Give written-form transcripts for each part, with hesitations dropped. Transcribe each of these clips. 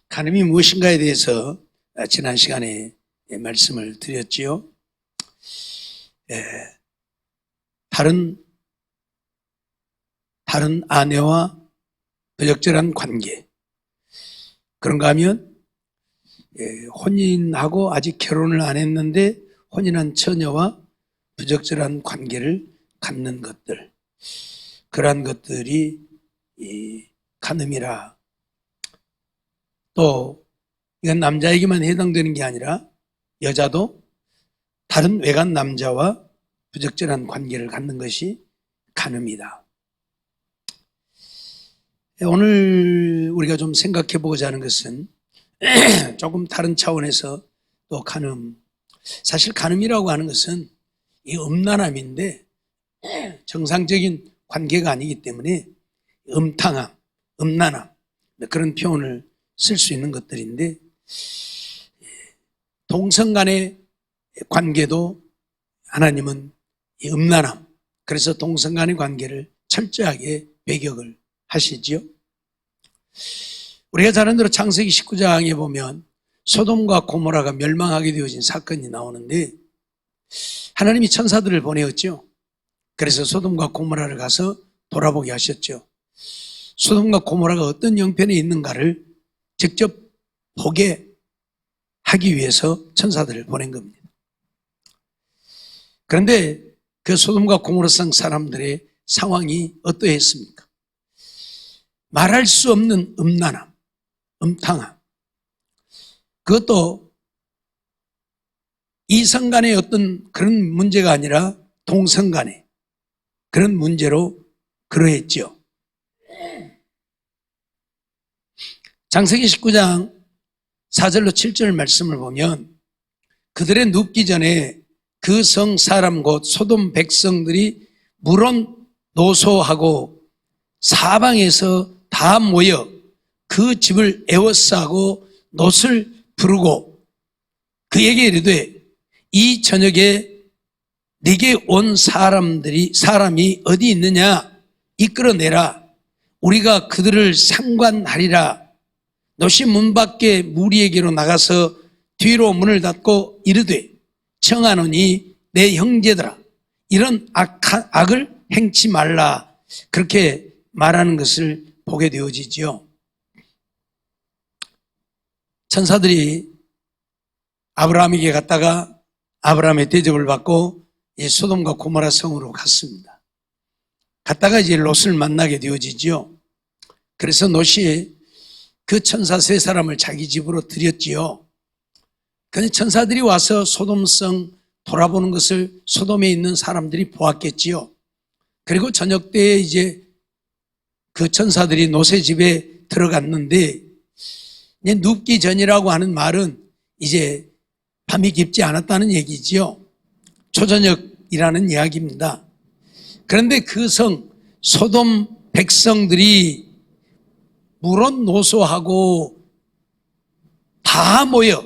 간음이 무엇인가에 대해서 지난 시간에 말씀을 드렸지요. 다른 아내와 부적절한 관계. 그런가 하면 혼인하고 아직 결혼을 안 했는데 혼인한 처녀와 부적절한 관계를 갖는 것들. 그러한 것들이 간음이라. 또 이건 남자에게만 해당되는 게 아니라 여자도 다른 외간 남자와 부적절한 관계를 갖는 것이 간음이다. 오늘 우리가 좀 생각해 보고자 하는 것은 조금 다른 차원에서 또 간음. 사실 간음이라고 하는 것은 이 음란함인데 정상적인 관계가 아니기 때문에 음탕함, 음란함 그런 표현을 쓸 수 있는 것들인데, 동성 간의 관계도 하나님은 이 음란함, 그래서 동성 간의 관계를 철저하게 배격을 하시지요. 우리가 잘 아는 대로 창세기 19장에 보면 소돔과 고모라가 멸망하게 되어진 사건이 나오는데, 하나님이 천사들을 보내었죠. 그래서 소돔과 고모라를 가서 돌아보게 하셨죠. 소돔과 고모라가 어떤 형편에 있는가를 직접 보게 하기 위해서 천사들을 보낸 겁니다. 그런데 그 소돔과 고모라 성 사람들의 상황이 어떠했습니까? 말할 수 없는 음란함, 음탕함. 그것도 이성 간의 어떤 그런 문제가 아니라 동성 간의 그런 문제로 그러했죠. 창세기 19장 4절로 7절 말씀을 보면 그들의 눕기 전에 그 성 사람 곧 소돔 백성들이 물론 노소하고 사방에서 다 모여 그 집을 에워싸고 놋을 부르고 그에게 이르되 이 저녁에 네게 온 사람이 어디 있느냐 이끌어내라 우리가 그들을 상관하리라. 놋이 문 밖에 무리에게로 나가서 뒤로 문을 닫고 이르되 청하노니 내 형제들아 이런 악을 행치 말라. 그렇게 말하는 것을 보게 되어지지요. 천사들이 아브라함에게 갔다가 아브라함의 대접을 받고 이 소돔과 고모라 성으로 갔습니다. 갔다가 이제 롯을 만나게 되어지지요. 그래서 롯이 그 천사 세 사람을 자기 집으로 들였지요. 그런데 천사들이 와서 소돔성 돌아보는 것을 소돔에 있는 사람들이 보았겠지요. 그리고 저녁 때에 이제 그 천사들이 롯의 집에 들어갔는데, 이제 눕기 전이라고 하는 말은 이제 밤이 깊지 않았다는 얘기지요. 초저녁이라는 이야기입니다. 그런데 그 성 소돔 백성들이 물론 노소하고 다 모여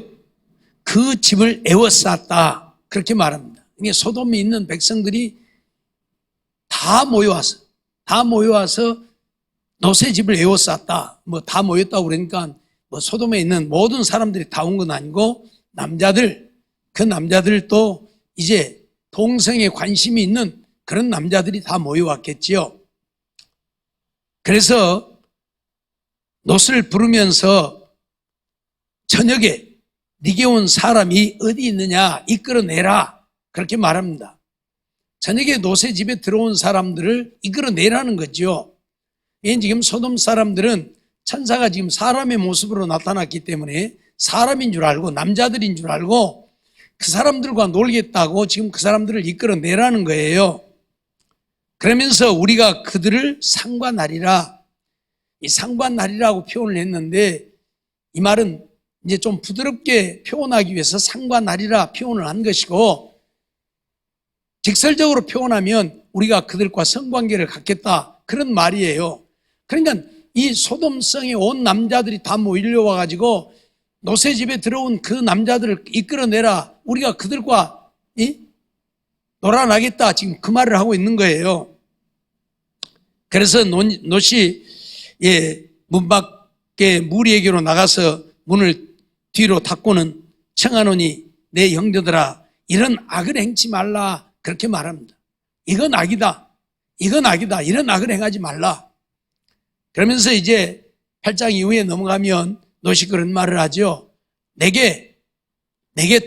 그 집을 에워쌌다. 그렇게 말합니다. 이게 소돔에 있는 백성들이 다 모여와서 롯의 집을 에워쌌다. 뭐 다 모였다고 그러니까 뭐 소돔에 있는 모든 사람들이 다 온 건 아니고 그 남자들도 이제 동성에 관심이 있는 그런 남자들이 다 모여왔겠지요. 그래서 롯을 부르면서 저녁에 네게 온 사람이 어디 있느냐 이끌어내라 그렇게 말합니다. 저녁에 롯의 집에 들어온 사람들을 이끌어내라는 거죠. 지금 소돔 사람들은 천사가 지금 사람의 모습으로 나타났기 때문에 사람인 줄 알고 남자들인 줄 알고 그 사람들과 놀겠다고 지금 그 사람들을 이끌어내라는 거예요. 그러면서 우리가 그들을 상관하리라. 이 상관하리라고 표현을 했는데 이 말은 이제 좀 부드럽게 표현하기 위해서 상관하리라 표현을 한 것이고, 직설적으로 표현하면 우리가 그들과 성관계를 갖겠다 그런 말이에요. 그러니까 이 소돔성에 온 남자들이 다 모이려와 가지고 롯의 집에 들어온 그 남자들을 이끌어내라. 우리가 그들과 놀아나겠다. 지금 그 말을 하고 있는 거예요. 그래서 롯이 문 밖 무리에게로 나가서 문을 뒤로 닫고는 청하노니 내 형제들아 이런 악을 행치 말라 그렇게 말합니다. 이건 악이다. 이건 악이다. 이런 악을 행하지 말라. 그러면서 이제 8장 이후에 넘어가면 노시 그런 말을 하죠. 내게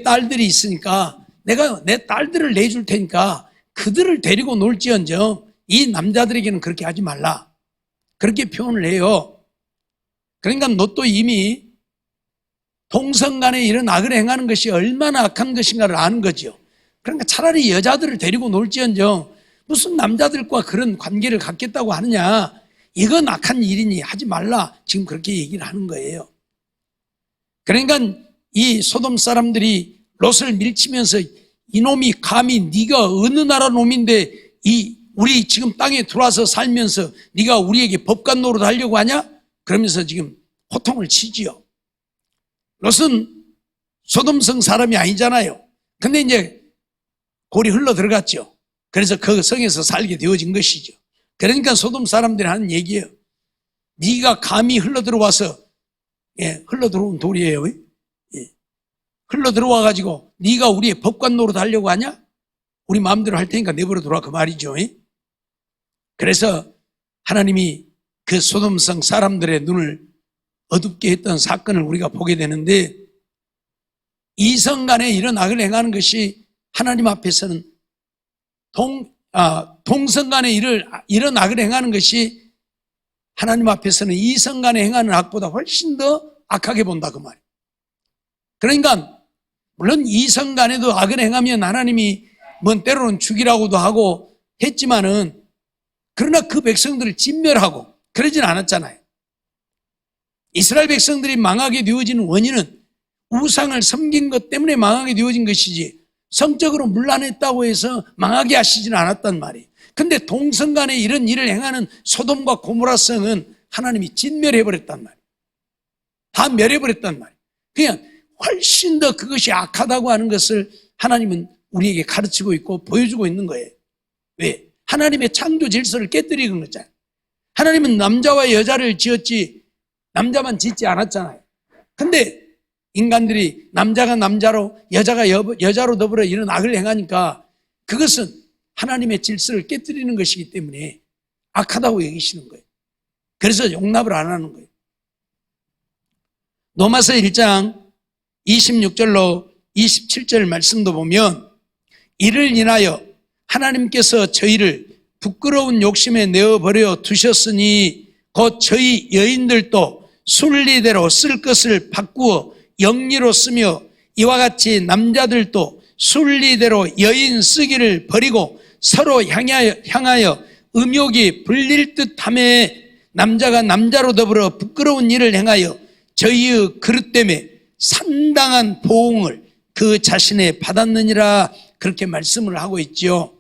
딸들이 있으니까 내가 내 딸들을 내줄 테니까 그들을 데리고 놀지언정 이 남자들에게는 그렇게 하지 말라. 그렇게 표현을 해요. 그러니까 롯도 이미 동성간에 이런 악을 행하는 것이 얼마나 악한 것인가를 아는 거죠. 그러니까 차라리 여자들을 데리고 놀지언정 무슨 남자들과 그런 관계를 갖겠다고 하느냐. 이건 악한 일이니 하지 말라. 지금 그렇게 얘기를 하는 거예요. 그러니까 이 소돔 사람들이 롯을 밀치면서 이놈이 감히 네가 어느 나라 놈인데 우리 지금 땅에 들어와서 살면서 네가 우리에게 법관 노릇 하려고 하냐? 그러면서 지금 호통을 치지요. 롯은 소돔성 사람이 아니잖아요. 근데 이제 골이 흘러 들어갔죠. 그래서 그 성에서 살게 되어진 것이죠. 그러니까 소돔 사람들이 하는 얘기예요. 네가 감히 흘러 들어와서 흘러 들어온 돌이에요. 흘러 들어와 가지고 네가 우리의 법관 노릇 하려고 하냐? 우리 마음대로 할 테니까 내버려 두라 그 말이죠. 그래서 하나님이 그 소돔성 사람들의 눈을 어둡게 했던 사건을 우리가 보게 되는데 이성 간에 이런 악을 행하는 것이 하나님 앞에서는 동성 간에 이런 악을 행하는 것이 하나님 앞에서는 이성 간에 행하는 악보다 훨씬 더 악하게 본다 그 말이에요. 그러니까 물론 이성 간에도 악을 행하면 하나님이 뭔 때로는 죽이라고도 하고 했지만은 그러나 그 백성들을 진멸하고 그러진 않았잖아요. 이스라엘 백성들이 망하게 되어지는 원인은 우상을 섬긴 것 때문에 망하게 되어진 것이지 성적으로 문란했다고 해서 망하게 하시지는 않았단 말이에요. 근데 동성 간에 이런 일을 행하는 소돔과 고모라 성은 하나님이 진멸해버렸단 말이에요. 다 멸해버렸단 말이에요. 그냥 훨씬 더 그것이 악하다고 하는 것을 하나님은 우리에게 가르치고 있고 보여주고 있는 거예요. 왜? 하나님의 창조 질서를 깨뜨리는 거잖아요. 하나님은 남자와 여자를 지었지 남자만 짓지 않았잖아요. 근데 인간들이 남자가 남자로 여자가 여자로 더불어 이런 악을 행하니까 그것은 하나님의 질서를 깨뜨리는 것이기 때문에 악하다고 여기시는 거예요. 그래서 용납을 안 하는 거예요. 로마서 1장 26절로 27절 말씀도 보면 이를 인하여 하나님께서 저희를 부끄러운 욕심에 내어버려 두셨으니 곧 저희 여인들도 순리대로 쓸 것을 바꾸어 영리로 쓰며 이와 같이 남자들도 순리대로 여인 쓰기를 버리고 서로 향하여 음욕이 불릴 듯하며 남자가 남자로 더불어 부끄러운 일을 행하여 저희의 그릇 때문에 상당한 보응을 그 자신에 받았느니라 그렇게 말씀을 하고 있죠.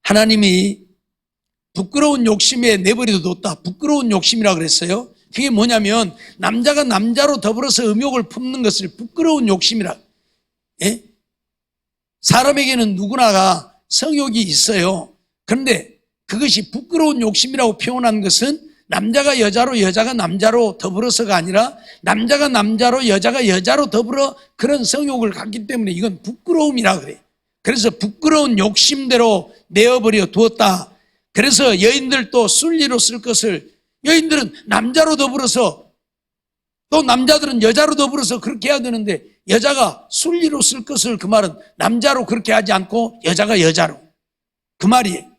하나님이 부끄러운 욕심에 내버려 뒀다. 부끄러운 욕심이라 그랬어요. 그게 뭐냐면 남자가 남자로 더불어서 음욕을 품는 것을 부끄러운 욕심이라. 예? 사람에게는 누구나가 성욕이 있어요. 그런데 그것이 부끄러운 욕심이라고 표현한 것은 남자가 여자로 여자가 남자로 더불어서가 아니라 남자가 남자로 여자가 여자로 더불어 그런 성욕을 갖기 때문에 이건 부끄러움이라 그래요. 그래서 부끄러운 욕심대로 내어버려 두었다. 그래서 여인들도 순리로 쓸 것을 여인들은 남자로 더불어서 또 남자들은 여자로 더불어서 그렇게 해야 되는데 여자가 순리로 쓸 것을 그 말은 남자로 그렇게 하지 않고 여자가 여자로 그 말이에요.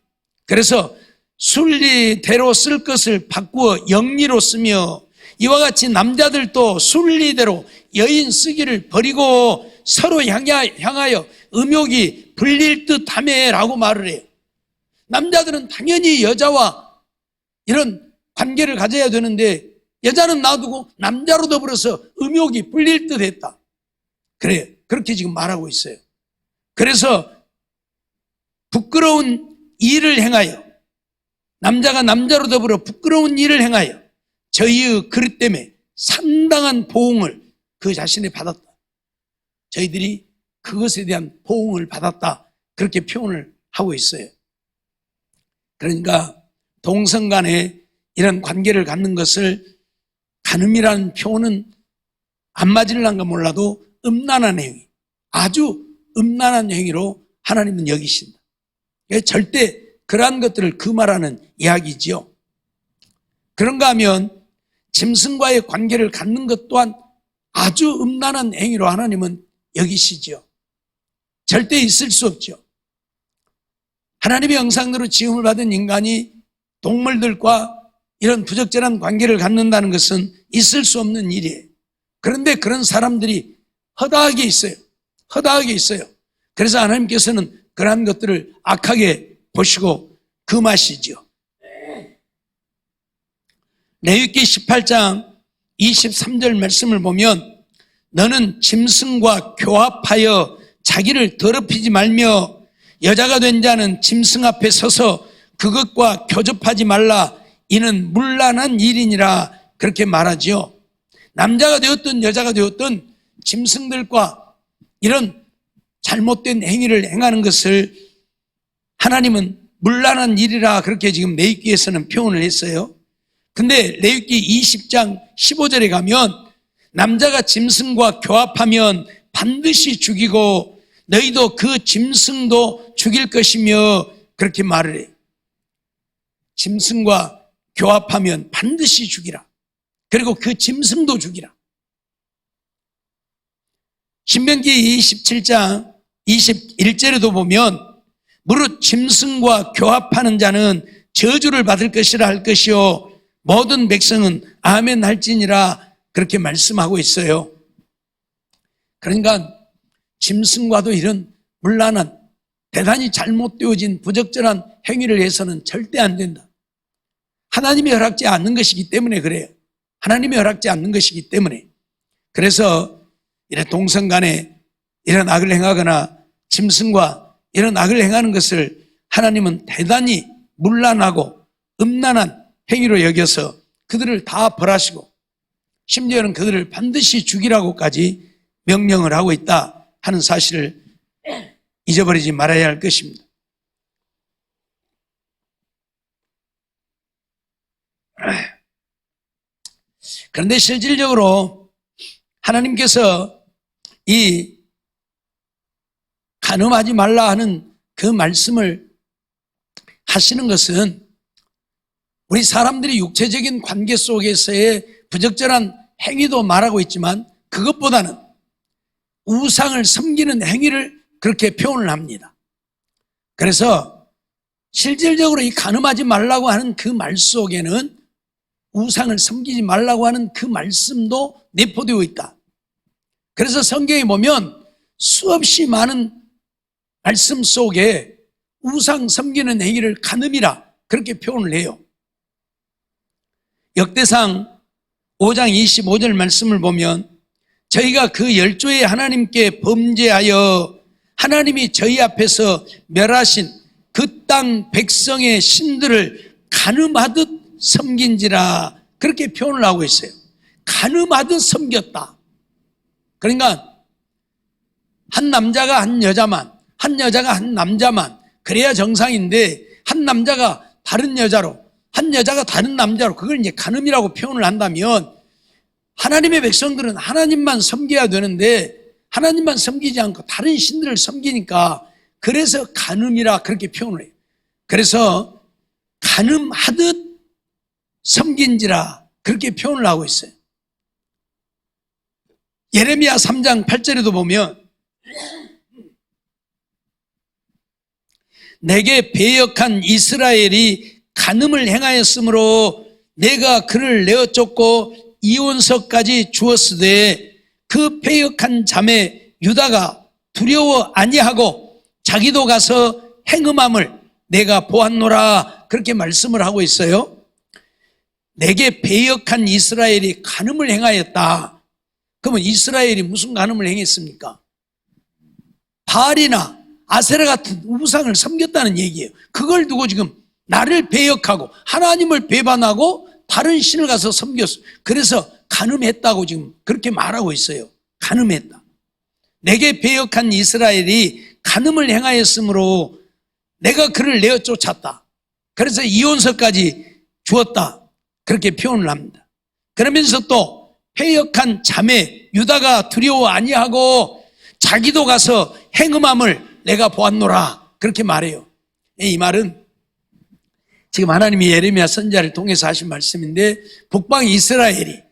그래서 순리대로 쓸 것을 바꾸어 영리로 쓰며 이와 같이 남자들도 순리대로 여인 쓰기를 버리고 서로 향하여 음욕이 불릴 듯하며 라고 말을 해요. 남자들은 당연히 여자와 이런 관계를 가져야 되는데 여자는 놔두고 남자로 더불어서 음욕이 불릴 듯 했다. 그래요. 그렇게 지금 말하고 있어요. 그래서 부끄러운 일을 행하여 남자가 남자로 더불어 부끄러운 일을 행하여 저희의 그릇 때문에 상당한 보응을 그 자신에 받았다. 저희들이 그것에 대한 보응을 받았다. 그렇게 표현을 하고 있어요. 그러니까 동성 간에 이런 관계를 갖는 것을 간음이라는 표현은 안 맞을란가 몰라도 음란한 행위, 아주 음란한 행위로 하나님은 여기신다. 절대 그러한 것들을 금하라는 이야기지요. 그런가 하면 짐승과의 관계를 갖는 것 또한 아주 음란한 행위로 하나님은 여기시죠. 절대 있을 수 없죠. 하나님의 형상대로 지음을 받은 인간이 동물들과 이런 부적절한 관계를 갖는다는 것은 있을 수 없는 일이에요. 그런데 그런 사람들이 허다하게 있어요. 허다하게 있어요. 그래서 하나님께서는 그러한 것들을 악하게 보시고 금하시죠. 레위기 18장 23절 말씀을 보면 너는 짐승과 교합하여 자기를 더럽히지 말며 여자가 된 자는 짐승 앞에 서서 그것과 교접하지 말라. 이는 문란한 일이니라. 그렇게 말하지요. 남자가 되었든 여자가 되었든 짐승들과 이런 잘못된 행위를 행하는 것을 하나님은 문란한 일이라 그렇게 지금 레위기에서는 표현을 했어요. 근데 레위기 20장 15절에 가면 남자가 짐승과 교합하면 반드시 죽이고 너희도 그 짐승도 죽일 것이며 그렇게 말을 해요. 짐승과 교합하면 반드시 죽이라. 그리고 그 짐승도 죽이라. 신명기 27장 21절에도 보면 무릇 짐승과 교합하는 자는 저주를 받을 것이라 할 것이요 모든 백성은 아멘 할지니라. 그렇게 말씀하고 있어요. 그러니까 짐승과도 이런 문란한 대단히 잘못되어진 부적절한 행위를 해서는 절대 안 된다. 하나님이 허락지 않는 것이기 때문에 그래요. 하나님이 허락지 않는 것이기 때문에. 그래서 이런 동성 간에 이런 악을 행하거나 짐승과 이런 악을 행하는 것을 하나님은 대단히 문란하고 음란한 행위로 여겨서 그들을 다 벌하시고 심지어는 그들을 반드시 죽이라고까지 명령을 하고 있다 하는 사실을 잊어버리지 말아야 할 것입니다. 그런데 실질적으로 하나님께서 이 간음하지 말라 하는 그 말씀을 하시는 것은 우리 사람들이 육체적인 관계 속에서의 부적절한 행위도 말하고 있지만 그것보다는 우상을 섬기는 행위를 그렇게 표현을 합니다. 그래서 실질적으로 이 간음하지 말라고 하는 그 말 속에는 우상을 섬기지 말라고 하는 그 말씀도 내포되어 있다. 그래서 성경에 보면 수없이 많은 말씀 속에 우상 섬기는 행위를 간음이라 그렇게 표현을 해요. 역대상 5장 25절 말씀을 보면 저희가 그 10조의 하나님께 범죄하여 하나님이 저희 앞에서 멸하신 그 땅 백성의 신들을 간음하듯 섬긴지라 그렇게 표현을 하고 있어요. 간음하듯 섬겼다. 그러니까 한 남자가 한 여자만, 한 여자가 한 남자만 그래야 정상인데 한 남자가 다른 여자로, 한 여자가 다른 남자로 그걸 이제 간음이라고 표현을 한다면 하나님의 백성들은 하나님만 섬겨야 되는데 하나님만 섬기지 않고 다른 신들을 섬기니까 그래서 간음이라 그렇게 표현을 해요. 그래서 간음하듯 섬긴지라 그렇게 표현을 하고 있어요. 예레미야 3장 8절에도 보면 내게 배역한 이스라엘이 간음을 행하였으므로 내가 그를 내어 쫓고 이혼서까지 주었으되 그 패역한 자매 유다가 두려워 아니하고 자기도 가서 행음함을 내가 보았노라 그렇게 말씀을 하고 있어요. 내게 배역한 이스라엘이 간음을 행하였다. 그러면 이스라엘이 무슨 간음을 행했습니까? 바알이나 아세라 같은 우상을 섬겼다는 얘기예요. 그걸 두고 지금 나를 배역하고 하나님을 배반하고 다른 신을 가서 섬겼어. 그래서 간음했다고 지금 그렇게 말하고 있어요. 간음했다. 내게 배역한 이스라엘이 간음을 행하였으므로 내가 그를 내어 쫓았다. 그래서 이혼서까지 주었다. 그렇게 표현을 합니다. 그러면서 또 패역한 자매 유다가 두려워 아니하고 자기도 가서 행음함을 내가 보았노라 그렇게 말해요. 이 말은 지금 하나님이 예레미야 선지자를 통해서 하신 말씀인데 북방 이스라엘이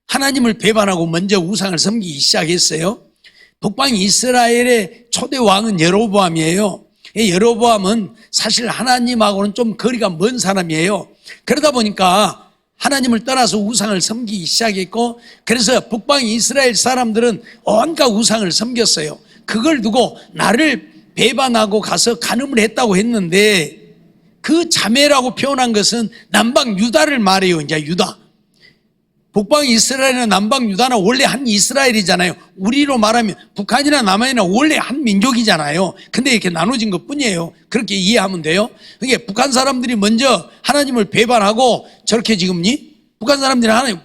하나님을 배반하고 먼저 우상을 섬기기 시작했어요. 북방 이스라엘의 초대 왕은 여로보암이에요. 여로보암은 사실 하나님하고는 좀 거리가 먼 사람이에요. 그러다 보니까 하나님을 떠나서 우상을 섬기기 시작했고, 그래서 북방 이스라엘 사람들은 온갖 우상을 섬겼어요. 그걸 두고 나를 배반하고 가서 간음을 했다고 했는데, 그 자매라고 표현한 것은 남방 유다를 말해요. 이제 유다. 북방 이스라엘이나 남방 유다는 원래 한 이스라엘이잖아요. 우리로 말하면 북한이나 남한이나 원래 한 민족이잖아요. 근데 이렇게 나눠진 것 뿐이에요. 그렇게 이해하면 돼요. 그게 북한 사람들이 먼저 하나님을 배반하고 저렇게 지금니? 북한 사람들이 하나님,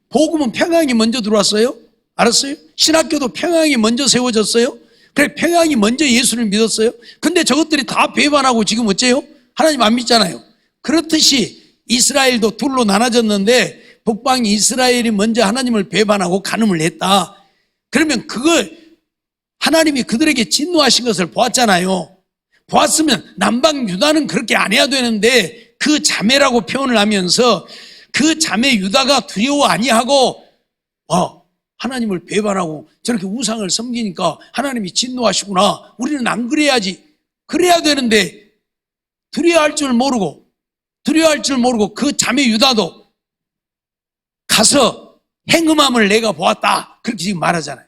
복음은 평양이 먼저 들어왔어요. 알았어요? 신학교도 평양이 먼저 세워졌어요. 그래, 평양이 먼저 예수를 믿었어요. 근데 저것들이 다 배반하고 지금 어째요? 하나님 안 믿잖아요. 그렇듯이 이스라엘도 둘로 나눠졌는데 북방 이스라엘이 먼저 하나님을 배반하고 간음을 했다. 그러면 그걸 하나님이 그들에게 진노하신 것을 보았잖아요. 보았으면 남방 유다는 그렇게 안 해야 되는데 그 자매라고 표현을 하면서 그 자매 유다가 두려워 아니하고 하나님을 배반하고 저렇게 우상을 섬기니까 하나님이 진노하시구나. 우리는 안 그래야지. 그래야 되는데 두려워할 줄 모르고 그 자매 유다도 가서 행음함을 내가 보았다. 그렇게 지금 말하잖아요.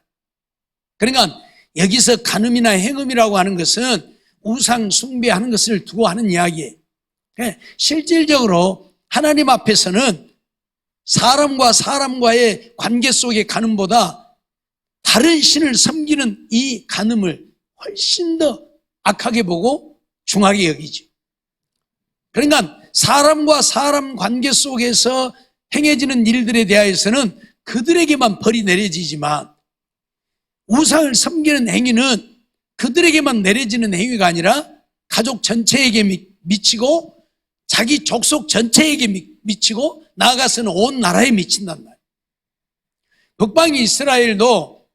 그러니까 여기서 간음이나 행음이라고 하는 것은 우상 숭배하는 것을 두고 하는 이야기예요. 실질적으로 하나님 앞에서는 사람과 사람과의 관계 속의 간음보다 다른 신을 섬기는 이 간음을 훨씬 더 악하게 보고 중하게 여기죠. 그러니까 사람과 사람 관계 속에서 행해지는 일들에 대하여서는 그들에게만 벌이 내려지지만 우상을 섬기는 행위는 그들에게만 내려지는 행위가 아니라 가족 전체에게 미치고 자기 족속 전체에게 미치고 나아가서는 온 나라에 미친단 말이에요. 북방 이스라엘도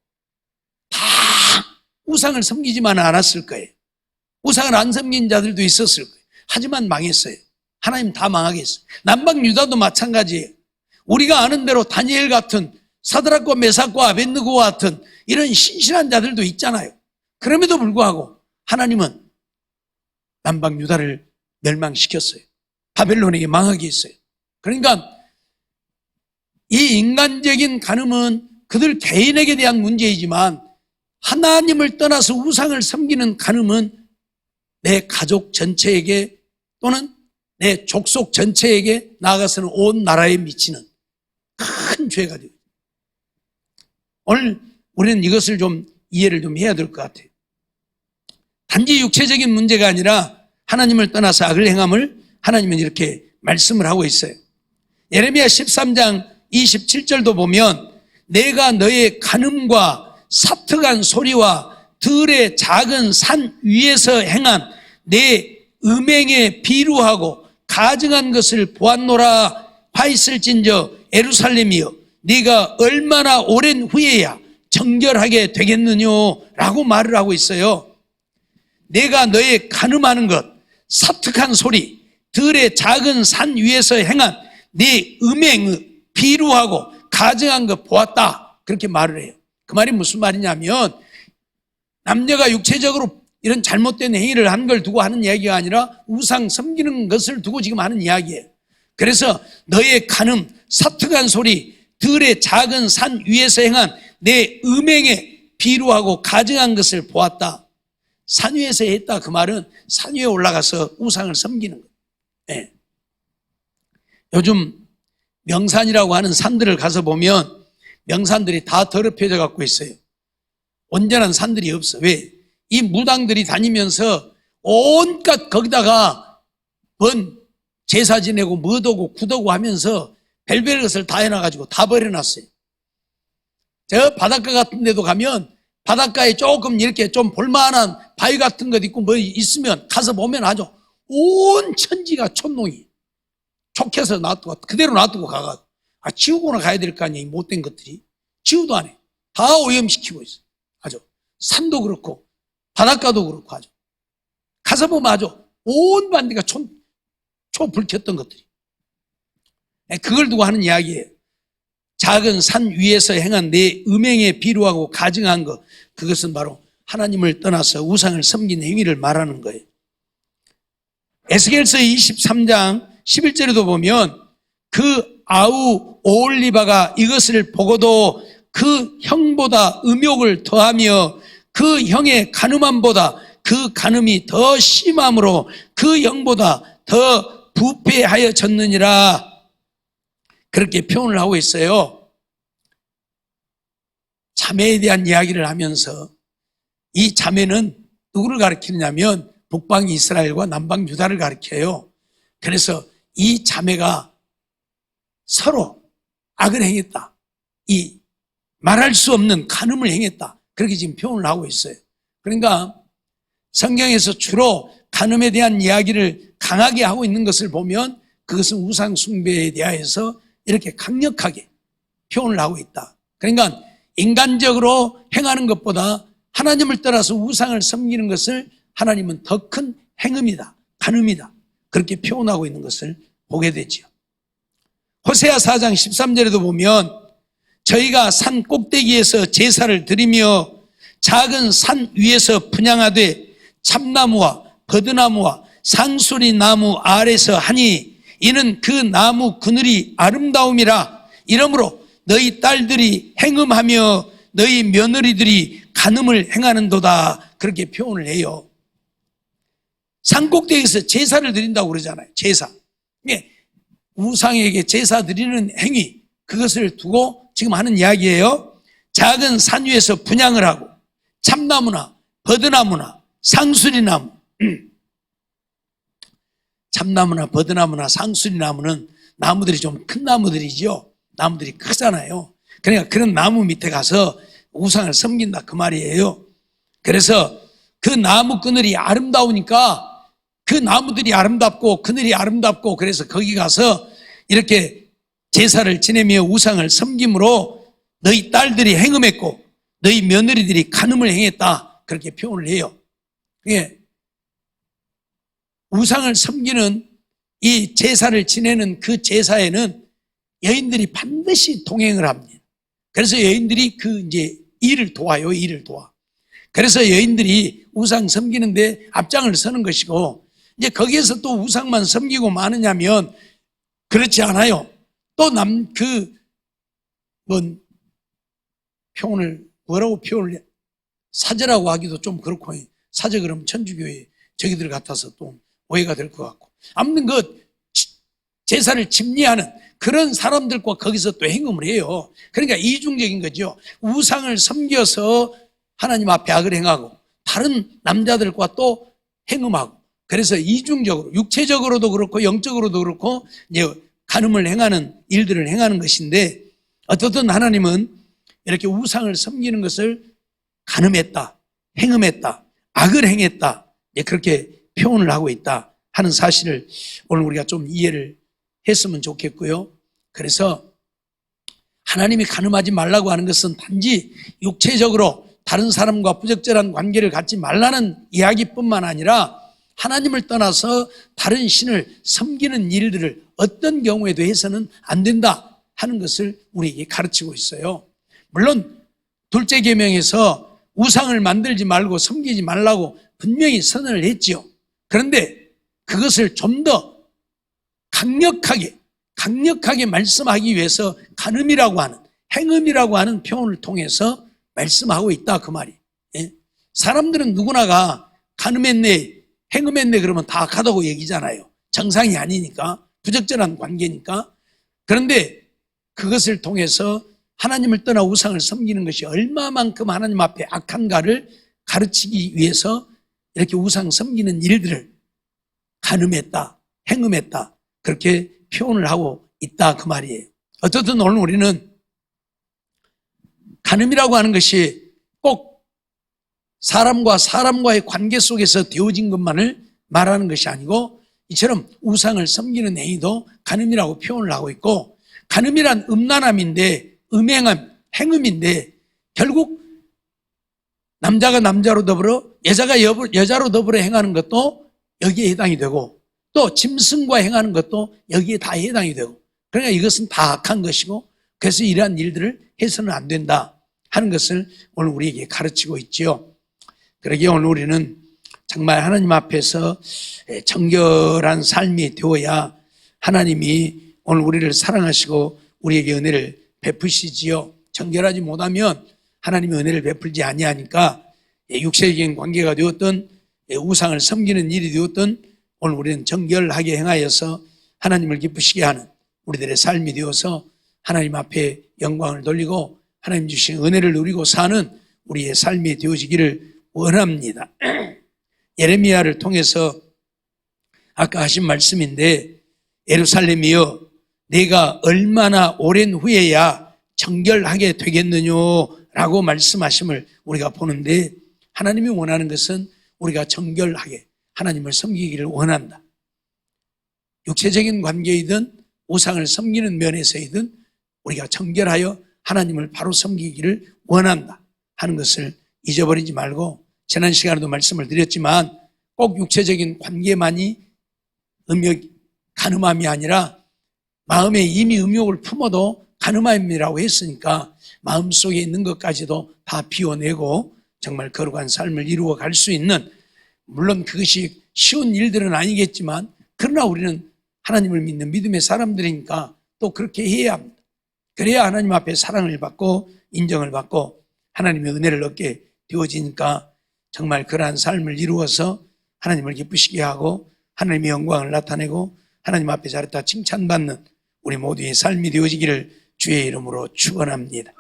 다 우상을 섬기지만은 않았을 거예요. 우상을 안 섬긴 자들도 있었을 거예요. 하지만 망했어요. 하나님 다 망하게 했어요. 남방 유다도 마찬가지예요. 우리가 아는 대로 다니엘 같은 사드락과 메삭과 아벳느고와 같은 이런 신실한 자들도 있잖아요. 그럼에도 불구하고 하나님은 남방 유다를 멸망시켰어요. 바벨론에게 망하게 했어요. 그러니까 이 인간적인 간음은 그들 개인에게 대한 문제이지만 하나님을 떠나서 우상을 섬기는 간음은 내 가족 전체에게 또는 내 족속 전체에게 나아가서는 온 나라에 미치는 큰 죄가 되고, 오늘 우리는 이것을 좀 이해를 좀 해야 될 것 같아요. 단지 육체적인 문제가 아니라 하나님을 떠나서 악을 행함을 하나님은 이렇게 말씀을 하고 있어요. 예레미야 13장 27절도 보면 내가 너의 간음과 사특한 소리와 들의 작은 산 위에서 행한 내 음행에 비루하고 가증한 것을 보았노라 하였을진저 예루살렘이여 네가 얼마나 오랜 후에야 정결하게 되겠느냐라고 말을 하고 있어요. 내가 너의 간음하는 것, 사특한 소리, 들의 작은 산 위에서 행한 네 음행을 비루하고 가증한 것 보았다. 그렇게 말을 해요. 그 말이 무슨 말이냐면 남녀가 육체적으로 이런 잘못된 행위를 한 걸 두고 하는 이야기가 아니라 우상 섬기는 것을 두고 지금 하는 이야기예요. 그래서 너의 간음, 사특한 소리, 들의 작은 산 위에서 행한 내 음행에 비루하고 가증한 것을 보았다. 산 위에서 했다. 그 말은 산 위에 올라가서 우상을 섬기는 거예요. 네. 요즘 명산이라고 하는 산들을 가서 보면 명산들이 다 더럽혀져 갖고 있어요. 온전한 산들이 없어. 왜? 이 무당들이 다니면서 온갖 거기다가 제사 지내고 묻어고 굳어고 하면서 별별 것을 다 해놔가지고 다 버려놨어요. 저 바닷가 같은 데도 가면 바닷가에 조금 이렇게 좀 볼만한 바위 같은 것 있고 뭐 있으면 가서 보면 아주 온 천지가 촌농이. 촉해서 놔두고 그대로 놔두고 가가 지우고나 가야 될 거 아니에요. 이 못된 것들이. 지우도 안 해. 다 오염시키고 있어요. 아주 산도 그렇고 바닷가도 그렇고 아주 가서 보면 아주 온 반대가 초불 켰던 것들이. 그걸 두고 하는 이야기예요. 작은 산 위에서 행한 내 음행에 비루하고 가증한 것, 그것은 바로 하나님을 떠나서 우상을 섬긴 행위를 말하는 거예요. 에스겔서 23장 11절에도 보면 그 아우 오홀리바가 이것을 보고도 그 형보다 음욕을 더하며 그 형의 간음함보다 그 간음이 더 심함으로 그 형보다 더 부패하여졌느니라, 그렇게 표현을 하고 있어요. 자매에 대한 이야기를 하면서 이 자매는 누구를 가리키느냐면 북방 이스라엘과 남방 유다를 가리켜요. 그래서 이 자매가 서로 악을 행했다, 이 말할 수 없는 간음을 행했다, 그렇게 지금 표현을 하고 있어요. 그러니까 성경에서 주로 간음에 대한 이야기를 강하게 하고 있는 것을 보면 그것은 우상 숭배에 대하여서 이렇게 강력하게 표현을 하고 있다. 그러니까 인간적으로 행하는 것보다 하나님을 떠나서 우상을 섬기는 것을 하나님은 더 큰 행음이다, 간음이다, 그렇게 표현하고 있는 것을 보게 되죠. 호세아 4장 13절에도 보면 저희가 산 꼭대기에서 제사를 드리며 작은 산 위에서 분향하되 참나무와 버드나무와 상수리 나무 아래서 하니 이는 그 나무 그늘이 아름다움이라. 이러므로 너희 딸들이 행음하며 너희 며느리들이 간음을 행하는도다, 그렇게 표현을 해요. 산꼭대기에서 제사를 드린다고 그러잖아요. 제사. 우상에게 제사 드리는 행위, 그것을 두고 지금 하는 이야기예요. 작은 산 위에서 분향을 하고 참나무나 버드나무나 상수리나무, 참나무나 버드나무나 상수리나무는 나무들이 좀 큰 나무들이죠. 나무들이 크잖아요. 그러니까 그런 나무 밑에 가서 우상을 섬긴다, 그 말이에요. 그래서 그 나무 그늘이 아름다우니까 그 나무들이 아름답고 그늘이 아름답고, 그래서 거기 가서 이렇게 제사를 지내며 우상을 섬김으로 너희 딸들이 행음했고 너희 며느리들이 간음을 행했다, 그렇게 표현을 해요. 우상을 섬기는 이 제사를 지내는 그 제사에는 여인들이 반드시 동행을 합니다. 그래서 여인들이 이제 일을 도와요, 일을 도와. 그래서 여인들이 우상 섬기는데 앞장을 서는 것이고, 이제 거기에서 또 우상만 섬기고 마느냐면 그렇지 않아요. 또 뭐라고 표현을 사제라고 하기도 좀 그렇고, 사제 그러면 천주교회 저기들 같아서 또 오해가 될 것 같고, 아무튼 제사를 집리하는 그런 사람들과 거기서 또 행음을 해요. 그러니까 이중적인 거죠. 우상을 섬겨서 하나님 앞에 악을 행하고 다른 남자들과 또 행음하고, 그래서 이중적으로 육체적으로도 그렇고 영적으로도 그렇고 이제 간음을 행하는 일들을 행하는 것인데, 어떻든 하나님은 이렇게 우상을 섬기는 것을 간음했다, 행음했다, 악을 행했다, 그렇게 표현을 하고 있다 하는 사실을 오늘 우리가 좀 이해를 했으면 좋겠고요. 그래서 하나님이 간음하지 말라고 하는 것은 단지 육체적으로 다른 사람과 부적절한 관계를 갖지 말라는 이야기뿐만 아니라 하나님을 떠나서 다른 신을 섬기는 일들을 어떤 경우에도 해서는 안 된다 하는 것을 우리에게 가르치고 있어요. 물론 둘째 계명에서 우상을 만들지 말고 섬기지 말라고 분명히 선언을 했지요. 그런데 그것을 좀 더 강력하게 말씀하기 위해서 간음이라고 하는, 행음이라고 하는 표현을 통해서 말씀하고 있다, 그 말이. 사람들은 누구나가 간음했네, 행음했네 그러면 다 악하다고 얘기잖아요. 정상이 아니니까, 부적절한 관계니까. 그런데 그것을 통해서 하나님을 떠나 우상을 섬기는 것이 얼마만큼 하나님 앞에 악한가를 가르치기 위해서 이렇게 우상 섬기는 일들을 간음했다, 행음했다, 그렇게 표현을 하고 있다, 그 말이에요. 어쨌든 오늘 우리는 간음이라고 하는 것이 꼭 사람과 사람과의 관계 속에서 되어진 것만을 말하는 것이 아니고 이처럼 우상을 섬기는 행위도 간음이라고 표현을 하고 있고, 간음이란 음란함인데, 음행함, 행음인데 결국 남자가 남자로 더불어 여자가 여자로 더불어 행하는 것도 여기에 해당이 되고, 또 짐승과 행하는 것도 여기에 다 해당이 되고, 그러니까 이것은 다 악한 것이고, 그래서 이러한 일들을 해서는 안 된다 하는 것을 오늘 우리에게 가르치고 있지요. 그러기에 오늘 우리는 정말 하나님 앞에서 정결한 삶이 되어야 하나님이 오늘 우리를 사랑하시고 우리에게 은혜를 베푸시지요. 정결하지 못하면 하나님이 은혜를 베풀지 아니하니까 육체적인 관계가 되었든 우상을 섬기는 일이 되었든 오늘 우리는 정결하게 행하여서 하나님을 기쁘시게 하는 우리들의 삶이 되어서 하나님 앞에 영광을 돌리고 하나님 주신 은혜를 누리고 사는 우리의 삶이 되어지기를 원합니다. 예레미야를 통해서 아까 하신 말씀인데, 예루살렘이여 내가 얼마나 오랜 후에야 정결하게 되겠느냐라고 말씀하심을 우리가 보는데, 하나님이 원하는 것은 우리가 정결하게 하나님을 섬기기를 원한다. 육체적인 관계이든 우상을 섬기는 면에서이든 우리가 정결하여 하나님을 바로 섬기기를 원한다 하는 것을 잊어버리지 말고, 지난 시간에도 말씀을 드렸지만 꼭 육체적인 관계만이 간음함이 아니라 마음에 이미 음욕을 품어도 간음함이라고 했으니까 마음속에 있는 것까지도 다 비워내고 정말 거룩한 삶을 이루어 갈 수 있는, 물론 그것이 쉬운 일들은 아니겠지만 그러나 우리는 하나님을 믿는 믿음의 사람들이니까 또 그렇게 해야 합니다. 그래야 하나님 앞에 사랑을 받고 인정을 받고 하나님의 은혜를 얻게 되어지니까 정말 그러한 삶을 이루어서 하나님을 기쁘시게 하고 하나님의 영광을 나타내고 하나님 앞에 잘했다 칭찬받는 우리 모두의 삶이 되어지기를 주의 이름으로 축원합니다.